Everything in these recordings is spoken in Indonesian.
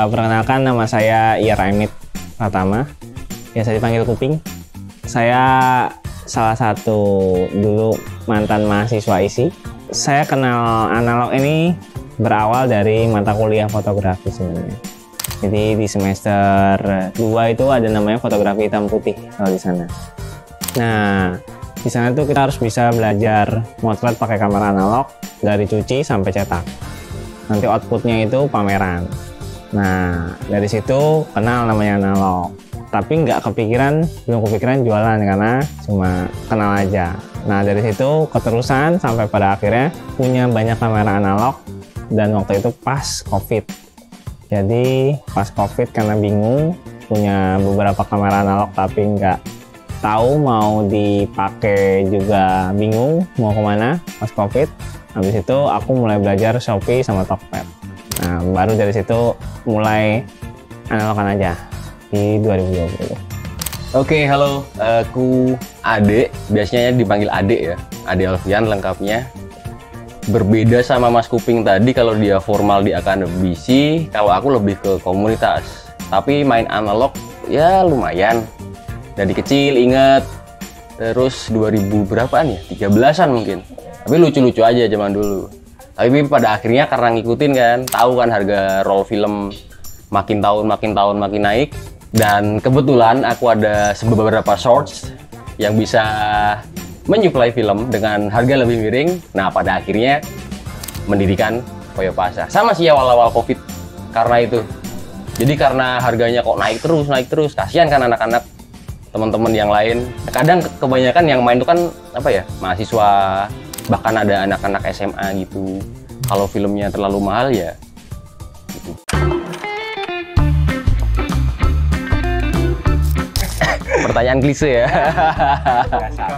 Perkenalkan, nama saya Iraimit Pratama, biasa dipanggil Kuping. Saya salah satu dulu mantan mahasiswa ISI. Saya kenal analog ini berawal dari mata kuliah fotografi sebenarnya. Jadi di semester 2 itu ada namanya fotografi hitam putih kalau di sana. Nah, di sana tuh kita harus bisa belajar motret pakai kamera analog dari cuci sampai cetak. Nanti outputnya itu pameran. Nah, dari situ kenal namanya analog. Tapi belum kepikiran jualan karena cuma kenal aja. Nah, dari situ keterusan sampai pada akhirnya punya banyak kamera analog. Dan waktu itu pas COVID. Jadi pas COVID karena bingung, punya beberapa kamera analog tapi nggak tahu mau dipakai juga bingung mau kemana pas COVID. Habis itu aku mulai belajar Shopee sama Tokped. Nah, baru dari situ mulai analogan aja di 2020. Oke, halo, aku Ade, biasanya dipanggil Ade ya, Ade Alfian lengkapnya. Berbeda sama Mas Kuping tadi, kalau dia formal di akademisi, kalau aku lebih ke komunitas. Tapi main analog ya lumayan. Dari kecil inget, terus 2000 berapaan ya? 13-an mungkin. Tapi lucu-lucu aja zaman dulu. Tapi pada akhirnya karena ngikutin kan, tahu kan harga roll film makin tahun makin naik. Dan kebetulan aku ada beberapa shorts yang bisa menyuplai film dengan harga lebih miring. Nah, pada akhirnya mendirikan Koyopasa. Sama sih awal-awal COVID karena itu. Jadi karena harganya kok naik terus, kasihan kan anak-anak, teman-teman yang lain. Kadang kebanyakan yang main itu kan apa ya, mahasiswa, bahkan ada anak-anak SMA gitu. Kalau filmnya terlalu mahal ya gitu. Pertanyaan klise ya.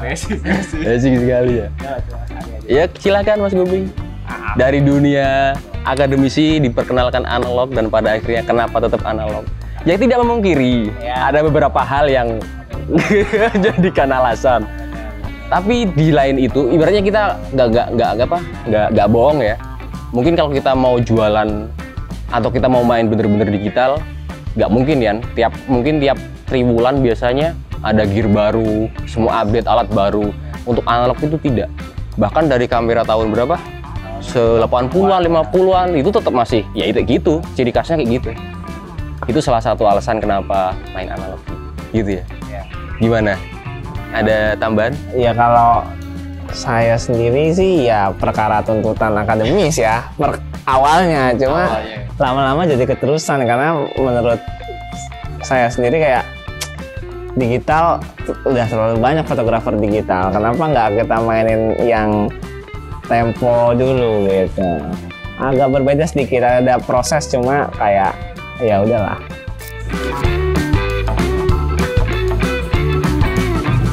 Basic sekali ya. Ya silakan Mas Kuping. Dari dunia akademisi diperkenalkan analog dan pada akhirnya kenapa tetap analog? Ya tidak memungkiri ada beberapa hal yang jadikan alasan. Tapi di lain itu ibaratnya kita nggak bohong ya. Mungkin kalau kita mau jualan atau kita mau main bener-bener digital, nggak mungkin ya. Mungkin tiap triwulan biasanya ada gear baru, semua update alat baru. Untuk analog itu tidak. Bahkan dari kamera tahun berapa? 80-an, 50-an itu tetap masih ya itu gitu. Ciri khasnya kayak gitu. Itu salah satu alasan kenapa main analog gitu ya. Gimana? Ada tambahan? Ya kalau saya sendiri sih ya perkara tuntutan akademis ya. Awalnya cuma lama-lama jadi keterusan karena menurut saya sendiri kayak digital udah terlalu banyak fotografer digital. Kenapa nggak kita mainin yang tempo dulu gitu? Agak berbeda sedikit, ada proses cuma kayak ya udahlah.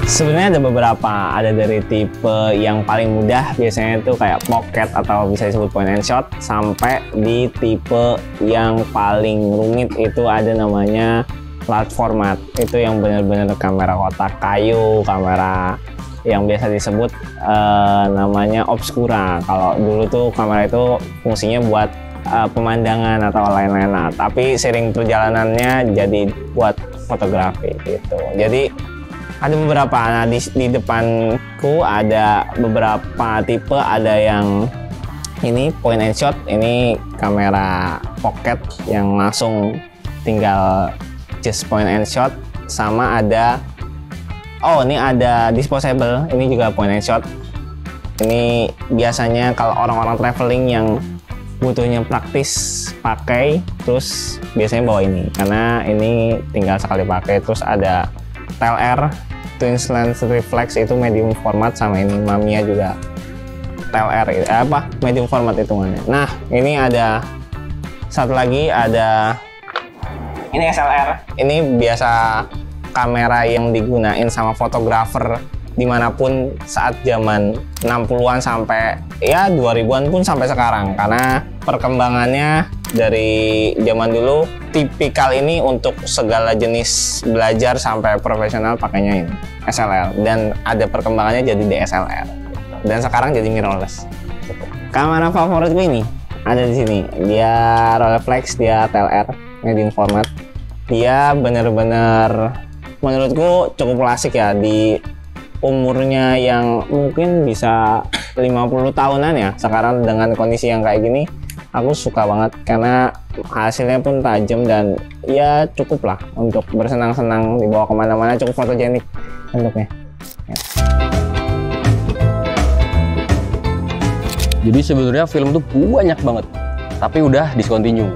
Sebenarnya ada beberapa, ada dari tipe yang paling mudah biasanya itu kayak pocket atau bisa disebut point and shot, sampai di tipe yang paling rumit itu ada namanya large format. Itu yang benar-benar kamera kotak kayu, kamera yang biasa disebut namanya obscura. Kalau dulu tuh kamera itu fungsinya buat pemandangan atau lain-lain, tapi sering perjalanannya jadi buat fotografi gitu. Jadi ada beberapa, nah di depanku ada beberapa tipe, ada yang ini point and shot, ini kamera pocket yang langsung tinggal just point and shot, sama ada ini ada disposable, ini juga point and shot. Ini biasanya kalau orang-orang traveling yang butuhnya praktis pakai, terus biasanya bawa ini karena ini tinggal sekali pakai. Terus ada TLR, twin lens reflex, itu medium format, sama ini Mamiya juga TLR, medium format hitungannya. Nah, ini ada satu lagi, ada ini SLR. Ini biasa kamera yang digunain sama fotografer dimanapun saat zaman 60-an sampai ya 2000-an pun sampai sekarang, karena perkembangannya dari zaman dulu tipikal ini untuk segala jenis belajar sampai profesional pakainya ini SLR, dan ada perkembangannya jadi DSLR dan sekarang jadi mirrorless. Kamera favoritku ini ada di sini, dia Rolleiflex, dia TLR. medium format. Dia bener-bener menurutku cukup klasik ya di umurnya yang mungkin bisa 50 tahunan ya sekarang. Dengan kondisi yang kayak gini aku suka banget karena hasilnya pun tajam dan ya cukup lah untuk bersenang-senang, dibawa kemana-mana, cukup fotogenik bentuknya ya. Jadi sebenarnya film tuh banyak banget, tapi udah discontinue.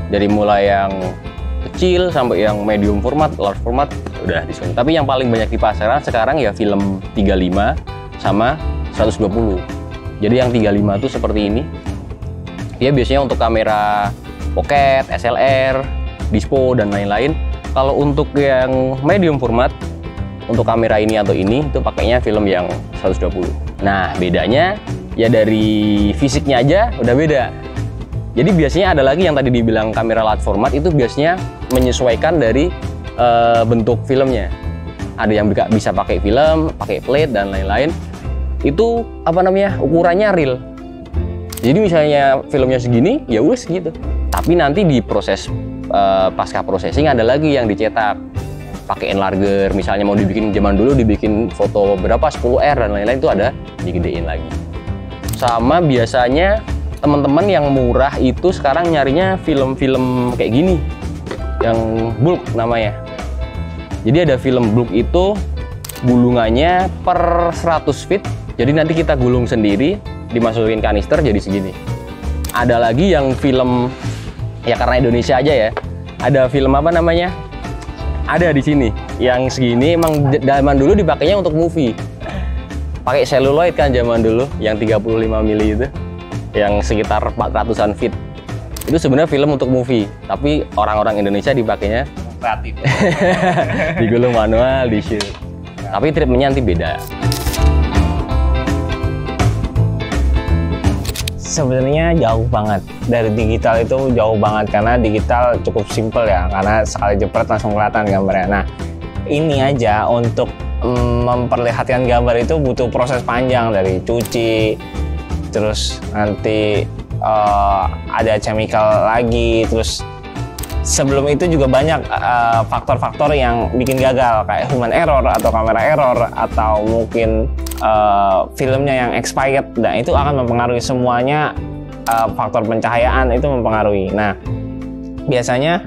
Dari mulai yang kecil sampai yang medium format, large format udah discontinue. Tapi yang paling banyak di pasaran sekarang ya film 35 sama 120. Jadi yang 35 tuh seperti ini. Dia biasanya untuk kamera pocket, SLR, dispo dan lain-lain. Kalau untuk yang medium format, untuk kamera ini atau ini itu pakainya film yang 120. Nah, bedanya ya dari fisiknya aja udah beda. Jadi biasanya ada lagi yang tadi dibilang kamera large format itu biasanya menyesuaikan dari bentuk filmnya. Ada yang bisa pakai film, pakai plate dan lain-lain. Itu apa namanya? Ukurannya real. Jadi misalnya filmnya segini, ya wes gitu. Tapi nanti di proses pasca processing ada lagi yang dicetak pakai enlarger. Misalnya mau dibikin zaman dulu dibikin foto berapa 10R dan lain-lain itu ada digedein lagi. Sama biasanya teman-teman yang murah itu sekarang nyarinya film-film kayak gini yang bulk namanya. Jadi ada film bulk itu gulungannya per 100 feet. Jadi nanti kita gulung sendiri, dimasukin kanister jadi segini. Ada lagi yang film ya karena Indonesia aja ya. Ada film apa namanya? Ada di sini yang segini emang zaman dulu dipakainya untuk movie. Pakai celluloid kan zaman dulu yang 35 mili itu yang sekitar 400-an feet. Itu sebenarnya film untuk movie, tapi orang-orang Indonesia dipakainya Kreatif. digulung manual, di shoot. Tapi treatmentnya nanti beda. Sebenarnya jauh banget dari digital, itu jauh banget karena digital cukup simple ya, karena sekali jepret langsung kelihatan gambarnya. Nah, ini aja untuk memperlihatkan gambar itu butuh proses panjang dari cuci, terus nanti ada chemical lagi, terus sebelum itu juga banyak faktor-faktor yang bikin gagal kayak human error atau kamera error atau mungkin filmnya yang expired, dan itu akan mempengaruhi semuanya. Faktor pencahayaan itu mempengaruhi. Nah, biasanya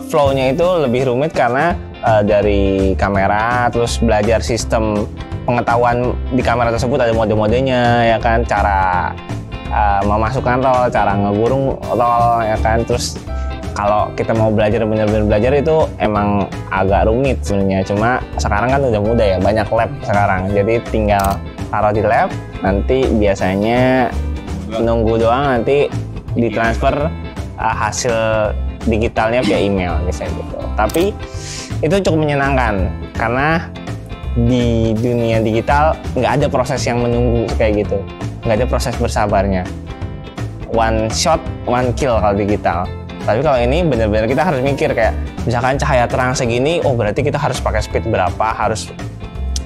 flow-nya itu lebih rumit karena dari kamera, terus belajar sistem pengetahuan di kamera tersebut, ada mode-modenya ya kan, cara memasukkan roll, cara ngegurung roll ya kan. Terus kalau kita mau belajar benar-benar belajar itu emang agak rumit sebenarnya. Cuma sekarang kan udah mudah ya, banyak lab sekarang. Jadi tinggal taruh di lab, nanti biasanya nunggu doang, nanti ditransfer hasil digitalnya via email misalnya gitu. Tapi itu cukup menyenangkan karena di dunia digital nggak ada proses yang menunggu kayak gitu, nggak ada proses bersabarnya. One shot, one kill kalau digital. Tapi kalau ini benar-benar kita harus mikir kayak misalkan cahaya terang segini, oh berarti kita harus pakai speed berapa, harus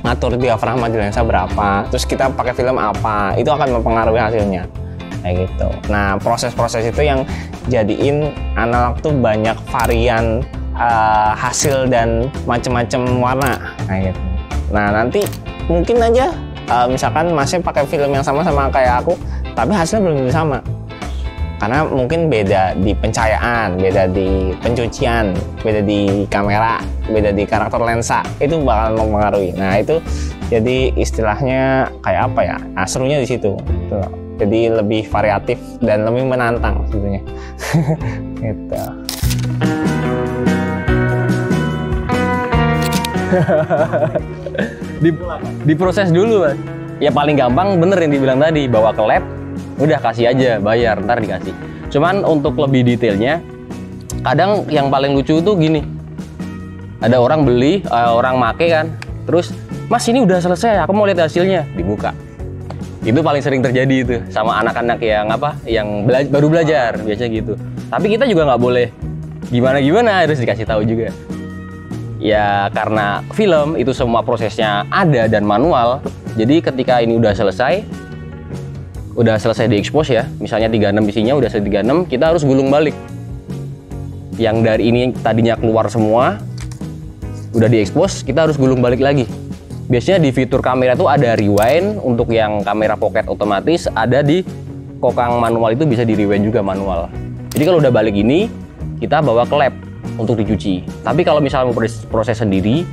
ngatur diafragma di lensa berapa, terus kita pakai film apa, itu akan mempengaruhi hasilnya kayak gitu. Nah, proses-proses itu yang jadiin analog tuh banyak varian hasil dan macam-macam warna kayak gitu. Nah, nanti mungkin aja misalkan masih pakai film yang sama-sama kayak aku, tapi hasilnya belum tentu sama. Karena mungkin beda di pencahayaan, beda di pencucian, beda di kamera, beda di karakter lensa, itu bakal mempengaruhi. Nah, itu jadi istilahnya kayak apa ya? Nah, serunya di situ. Tuh. Jadi lebih variatif dan lebih menantang sebetulnya. Gitu. Diproses dulu, Mas. Ya paling gampang bener yang dibilang tadi, bawa ke lab, udah kasih aja, bayar, ntar dikasih. Cuman untuk lebih detailnya, kadang yang paling lucu tuh gini, ada orang beli, orang make kan, terus, Mas ini udah selesai, aku mau lihat hasilnya, dibuka. Itu paling sering terjadi itu sama anak-anak yang apa, yang baru belajar biasanya gitu. Tapi kita juga nggak boleh gimana-gimana, harus dikasih tahu juga. Ya karena film itu semua prosesnya ada dan manual. Jadi ketika ini udah selesai diekspos ya, misalnya 36 isinya udah selesai 36, kita harus gulung balik. yang dari ini tadinya keluar semua, udah diekspos, kita harus gulung balik lagi. Biasanya di fitur kamera tuh ada rewind untuk yang kamera pocket otomatis, ada di kokang manual itu bisa di rewind juga manual. Jadi kalau udah balik ini, kita bawa ke lab untuk dicuci. Tapi kalau misalnya mau proses sendiri,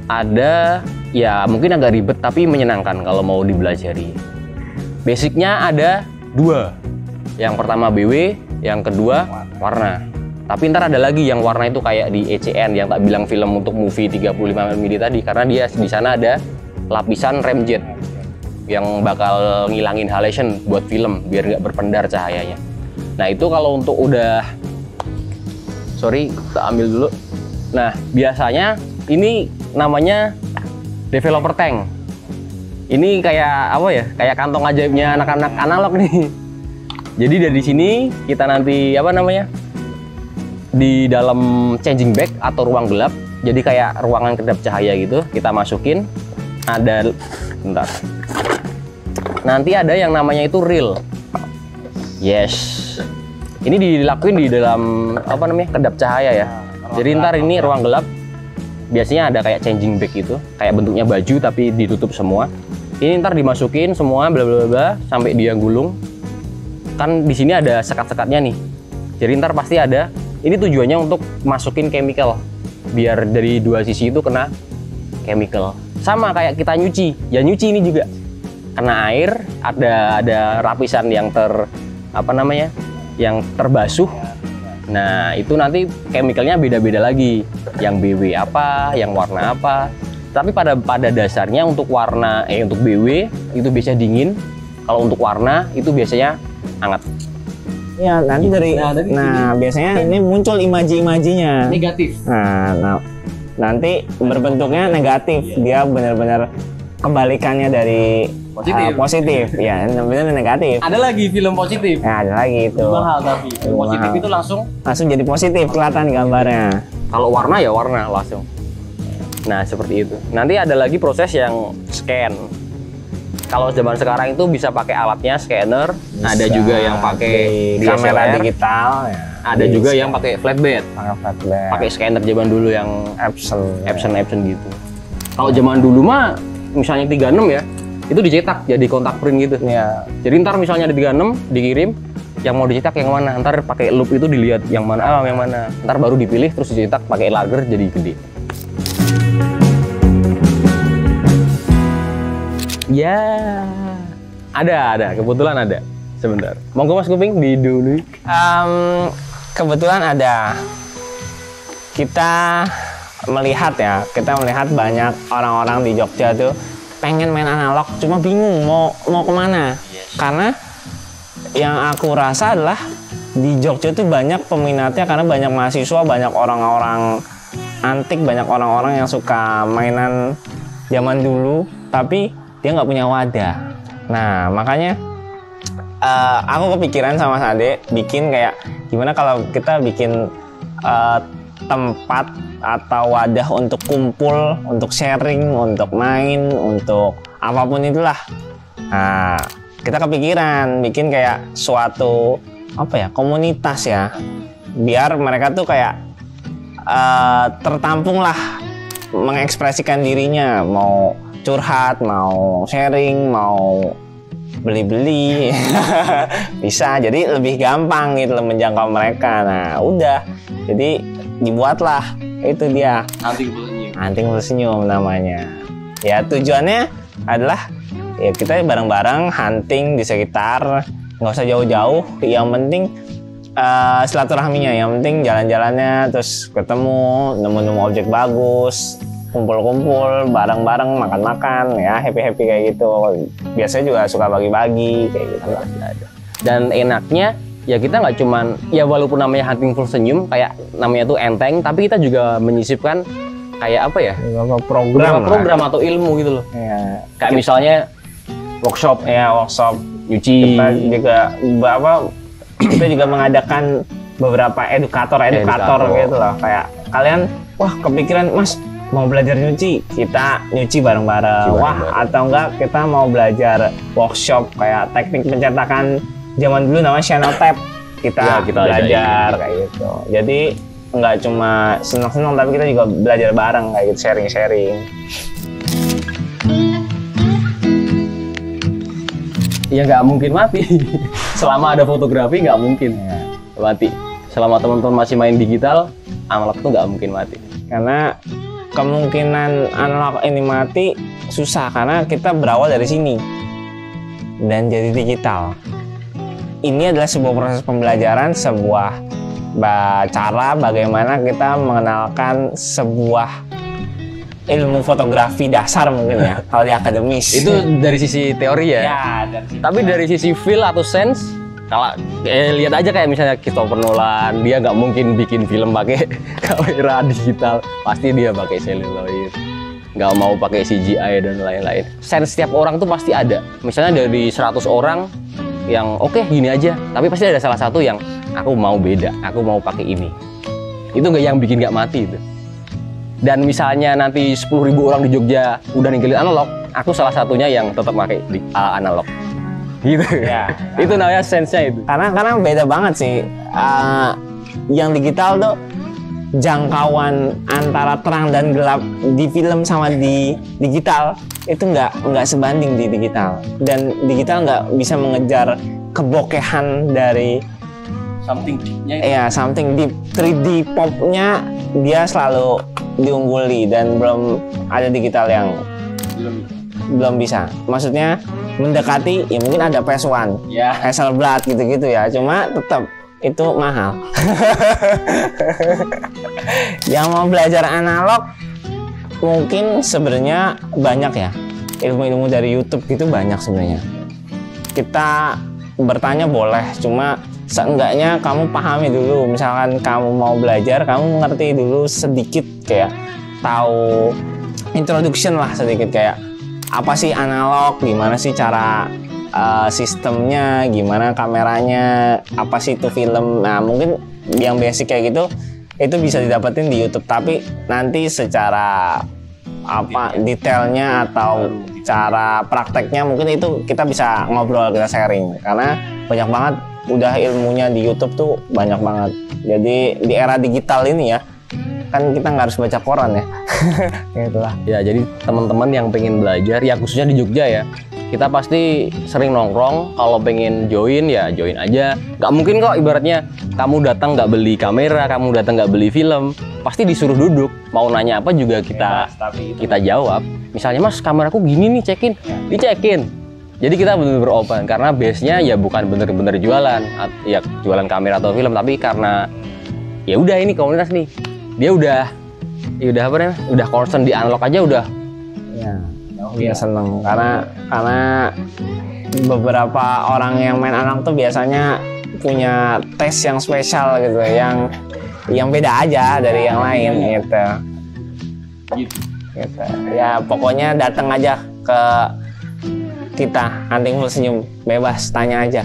ada ya mungkin agak ribet tapi menyenangkan kalau mau dibelajari. Basicnya ada 2. Yang pertama BW, yang kedua warna. Tapi ntar ada lagi yang warna itu kayak di ECN yang tak bilang film untuk movie 35mm tadi, karena dia di sana ada lapisan rem jet yang bakal ngilangin halation buat film biar nggak berpendar cahayanya. Nah itu kalau untuk udah, sorry kita ambil dulu. Nah biasanya ini namanya developer tank. Ini kayak apa ya? Kayak kantong ajaibnya anak-anak analog nih. Jadi dari sini kita nanti apa namanya? Di dalam changing bag atau ruang gelap, jadi kayak ruangan kedap cahaya gitu, kita masukin. Ada, bentar. Nanti ada yang namanya itu reel. Yes. Ini dilakuin di dalam apa namanya kedap cahaya ya. Jadi ntar ini ruang gelap. Biasanya ada kayak changing bag gitu, kayak bentuknya baju tapi ditutup semua. Ini ntar dimasukin semua bla bla bla sampai dia gulung. Kan di sini ada sekat-sekatnya nih. Jadi ntar pasti ada. Ini tujuannya untuk masukin chemical, biar dari 2 sisi itu kena chemical. Sama kayak kita nyuci, ya nyuci ini juga kena air. Ada lapisan yang yang terbasuh. Nah itu nanti chemicalnya beda-beda lagi. Yang BW apa, yang warna apa. Tapi pada dasarnya untuk warna, untuk BW itu biasanya dingin. Kalau untuk warna itu biasanya hangat. Ya nanti biasanya ini muncul imaji-imajinya negatif. Nah nanti berbentuknya negatif, dia benar-benar kebalikannya dari positif. Ya benar negatif. Ada lagi film positif. Ya ada lagi itu. Mahal tapi film positif itu langsung jadi positif, kelihatan gambarnya. Kalau warna ya warna langsung. Nah seperti itu. Nanti ada lagi proses yang scan. Kalau zaman sekarang itu bisa pakai alatnya scanner, ada juga yang pakai kamera digital, ya. Ada juga yang pakai flatbed. Pakai scanner zaman dulu yang Epson gitu. Kalau zaman dulu mah misalnya 36 ya, itu dicetak jadi kontak print gitu. Ya. Jadi ntar misalnya ada 36 dikirim, yang mau dicetak yang mana, ntar pakai loop itu dilihat yang mana, ntar baru dipilih terus dicetak pakai lager jadi gede. Ya, ada, kebetulan ada. Sebentar, monggo Mas Kuping di dulu. Kebetulan ada. Kita melihat banyak orang-orang di Jogja tuh pengen main analog, cuma bingung mau kemana. Karena yang aku rasa adalah di Jogja tuh banyak peminatnya karena banyak mahasiswa, banyak orang-orang antik, banyak orang-orang yang suka mainan zaman dulu, tapi dia nggak punya wadah. Nah makanya aku kepikiran sama Sade bikin kayak gimana kalau kita bikin tempat atau wadah untuk kumpul, untuk sharing, untuk main, untuk apapun itulah. Nah kita kepikiran bikin kayak suatu komunitas ya, biar mereka tuh kayak tertampung lah mengekspresikan dirinya, mau curhat, mau sharing, mau beli-beli bisa, jadi lebih gampang gitu menjangkau mereka. Nah udah, jadi dibuatlah itu dia Hunting Full Senyum namanya. Ya tujuannya adalah ya kita bareng-bareng hunting di sekitar, nggak usah jauh-jauh, yang penting silaturahminya, yang penting jalan-jalannya, terus ketemu, nemu-nemu objek bagus, kumpul-kumpul bareng-bareng, makan-makan ya, happy-happy kayak gitu. Biasanya juga suka bagi-bagi kayak gitu. Dan enaknya ya kita nggak cuman ya walaupun namanya Hunting Full Senyum, kayak namanya tuh enteng, tapi kita juga menyisipkan kayak program atau ilmu gitu loh. Ya. Kayak misalnya workshop nyuci. Kita juga mengadakan beberapa edukator gitu loh. Kayak kalian kepikiran Mas mau belajar nyuci, kita nyuci bareng-bareng. Atau enggak kita mau belajar workshop kayak teknik pencetakan zaman dulu namanya channel tap, kita belajar kayak gitu. Jadi nggak cuma senang-senang, tapi kita juga belajar bareng kayak gitu, sharing-sharing. Ya nggak mungkin mati. Selama ada fotografi nggak mungkin mati. Selama teman-teman masih main digital, analog tuh nggak mungkin mati. Karena kemungkinan analog ini mati susah, karena kita berawal dari sini dan jadi digital. Ini adalah sebuah proses pembelajaran, sebuah cara bagaimana kita mengenalkan sebuah ilmu fotografi dasar mungkin ya, kalau di akademis. Itu dari sisi teori ya. Dari sisi Tapi dari sisi feel atau sense, kalau lihat aja kayak misalnya Christopher Nolan, dia nggak mungkin bikin film pakai kamera digital, pasti dia pakai celluloid, nggak mau pakai CGI dan lain-lain. Sense setiap orang tuh pasti ada. Misalnya dari 100 orang yang oke, gini aja, tapi pasti ada salah satu yang aku mau beda, aku mau pakai ini. Itu nggak yang bikin nggak mati itu. Dan misalnya nanti 10.000 orang di Jogja udah ninggalin analog, aku salah satunya yang tetap pakai analog. Gitu ya. Itu namanya sense-nya itu. Karena beda banget sih. Yang digital tuh jangkauan antara terang dan gelap di film sama di digital itu nggak sebanding di digital, dan digital nggak bisa mengejar kebokehan dari something deep-nya. ya something deep. 3D popnya dia selalu diungguli, dan belum ada digital yang belum bisa. Maksudnya mendekati, ya mungkin ada PS1, Ya. Hasselblad gitu-gitu ya, cuma tetap itu mahal. Yang mau belajar analog mungkin sebenarnya banyak ya, ilmu-ilmu dari YouTube gitu banyak sebenarnya. Kita bertanya boleh, cuma seenggaknya kamu pahami dulu. Misalkan kamu mau belajar, kamu ngerti dulu sedikit, kayak tahu introduction lah sedikit, kayak apa sih analog, gimana sih cara sistemnya, gimana kameranya, apa sih itu film. Nah mungkin yang basic kayak gitu itu bisa didapetin di YouTube, tapi nanti secara detailnya atau cara prakteknya mungkin itu kita bisa ngobrol, kita sharing, karena banyak banget udah ilmunya di YouTube tuh, banyak banget. Jadi di era digital ini ya, kan kita nggak harus baca koran ya. Itulah. Ya, jadi teman-teman yang pengen belajar, ya khususnya di Jogja ya, kita pasti sering nongkrong. Kalau pengen join ya join aja. Nggak mungkin kok ibaratnya kamu datang nggak beli kamera, kamu datang nggak beli film, pasti disuruh duduk. Mau nanya apa juga kita jawab. Misalnya, Mas, kameraku gini nih, cekin, dicekin. Jadi kita benar-benar open, karena base-nya ya bukan bener-bener jualan, ya jualan kamera atau film, tapi karena ya udah ini komunitas nih, dia udah apa namanya, udah concern di analog aja udah. Ya seneng, karena beberapa orang yang main analog tuh biasanya punya tes yang spesial gitu, yang beda aja dari yang lain gitu. Ya pokoknya datang aja ke kita, Hunting Full Senyum, bebas tanya aja.